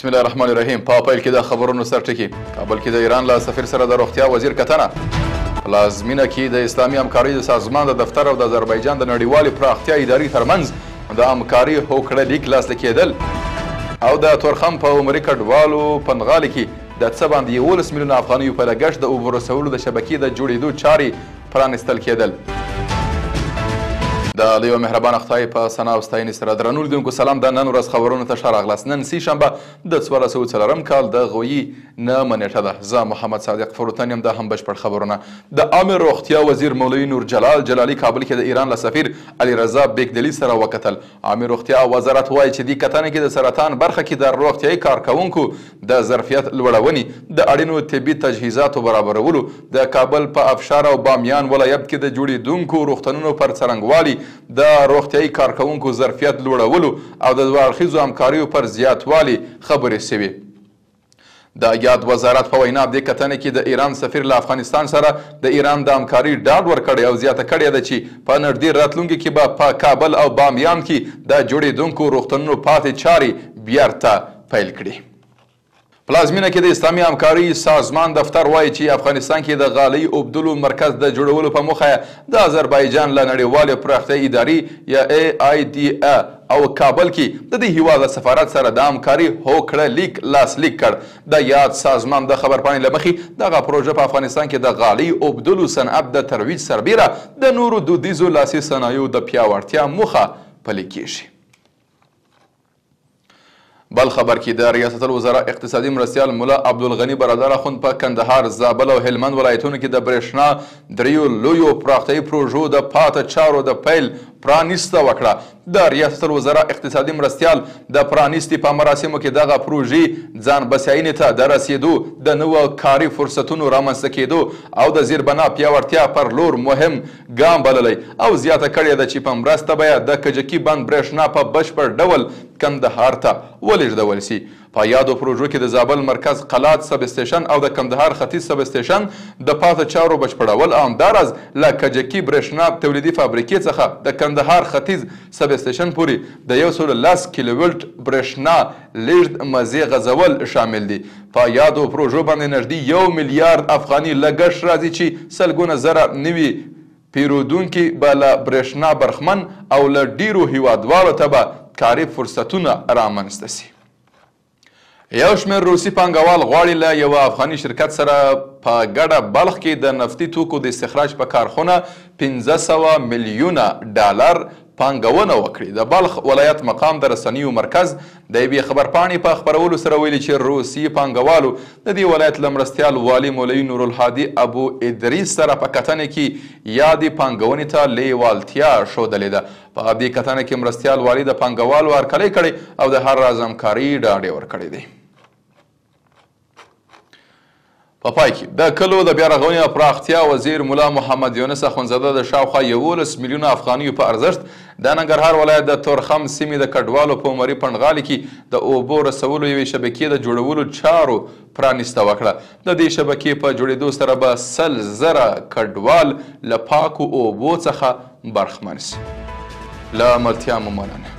بسم الله الرحمن الرحیم. په پیل کې د خبرونو سرټکي. کابل کې د ایران له سفیر سره د روغتیا وزیر کتنه. پلازمینه کې د اسلامي همکارۍ د سازمان د دفتر او د آذربایجان د نړیوالې پراختیا ادارې ترمنځ د همکارۍ هوکړه لیک لاسلیک کېدل او د تورخم په عمري کډوالو پنغالي کې د څه باندې 11 میلیونه افغانیو په لګښت د اوبو رسولو د شبکې د جوړېدو چارې پرانیستل کېدل. د لوی مهربان خدای په ثنا او ستاینې سره درنو لیدونکو سلام. د نن ورځ خبرونو ته ښه راغلاست. نن سې شنبه د 1404 کال د غویي 9 نیټه ده. زه محمد صادق فروتن یم. دا هم بشپړ خبرونه. د عامه روغتیا وزیر مولوي نور جلال جلالي کابل کې د ایران له سفیر علي رضا بیګدلي سره وکتل. عامه روغتیا وزارت وایي چې دې کتنې کې د سرطان برخه کې د روغتیایي کارکوونکو د ظرفیت لوړونې، د اړینو طبي تجهیزاتو برابرولو، د کابل په افشار او بامیان ولایت کې د جوړېدونکو روغتونونو پر څرنګوالي، د روغتیایي کارکوونکو ظرفیت لوړولو او د دوه اړخیزو همکاریو پر زیاتوالي خبرې شوې. د یاد وزارت په وینا دې کتنې کې د ایران سفیر له افغانستان سره د ایران د همکارۍ ډاډ ورکړی او زیاته کړې ده چې په نږدې راتلونکي کې به په کابل او بامیان کې د جوړېدونکو روغتونونو پاتې چارې بیرته پیل کړي. پلازمینه کې د اسلامي همکارۍ سازمان دفتر وایي چې افغانستان کې د غالۍ اوبدلو مرکز د جوړولو په موخه د آذربایجان له نړیوالې پراختیا ادارې یا AIDA او کابل کې د دې هیواد سفارت سره د همکارۍ هوکړه لیک لاسلیک کړ. د یاد سازمان د خبرپاڼې له مخې دغه پروژه په افغانستان کې د غالۍ اوبدلو صنعت د ترویج سربیره د نورو دودیزو لاسي صنایعو د پیاوړتیا موخه پلي کیږي. بل خبر کې د ریاست الوزرا اقتصادي مرستیال مولا عبدالغني برادر اخوند په کندهار، زابل او هلمند ولایتونو کې د برېښنا دریو لویو پراختیایي پروژو د پاته چارو د پیل پرانیسته وکړه. د ریاست الوزرا اقتصادي مرستیال د پرانیستي په مراسمو کې دغه پروژې ځان بسیاینې ته د رسیدو، د نوو کاري فرصتونو رامنځته کېدو او د زیربنا پیاوړتیا پر لور مهم ګام بللی او زیاته کړې ده چې په مرسته به د کجکي بند برېښنا په بشپړ ډول کندهار ته ولېږدول سي. په یادو پروژو کې د زابل مرکز قلات سب سټیشن او د کندهار ختیځ سب سټیشن د پاته چارو بشپړول او همداراز له کجکي برېښنا تولیدي فابریکې څخه د کندهار ختیځ سب سټیشن پورې د 110 کیلو ولټ برېښنا لیږد مزې غځول شامل دي. په یادو پروژو باندې نږدې 1 میلیارډ افغاني لګښت راځي چې سلګونه زره نوي پیرودونکي به له برېښنا برخمن او له ډیرو هیوادوالو ته به کاري فرصتونه رامنځته سي. یو شمېر روسي پانګوال غواړي له یوه افغاني شرکت سره په ګډه بلخ کې د نفتي توکو د استخراج په کارخونه 500 میلیونه ډالر پانګونه وکړي. د بلخ ولایت مقام د رسنیو مرکز د یوې خبرپاڼې په خپرولو سره ویلي چې روسي پانګوالو د دې ولایت له مرستیال والي مولوي نورالهادي ابو ادریس سره په کتنې کې یادې پانګونې ته لیوالتیا ښودلې ده. په دې کتنه کې مرستیال والي د پانګوالو هرکلی کړی او د هر راز همکاري ډاډ یې ورکړی دی. په پای کې د کلو د بیا رغونې او پراختیا وزیر مولا محمد یونس اخوندزاده د شاوخوا 11 میلیونه افغانیو په ارزښت د ننګرهار ولایت د تورخم سیمې د کډوالو په عمري پنډغالي کې د اوبو رسولو یوې شبکې د جوړولو چارو پرانیسته وکړه. د دې شبکې په جوړېدو سره به 100,000 کډوال له پاکو اوبو څخه برخمن شي. له ملتیا مو مننه.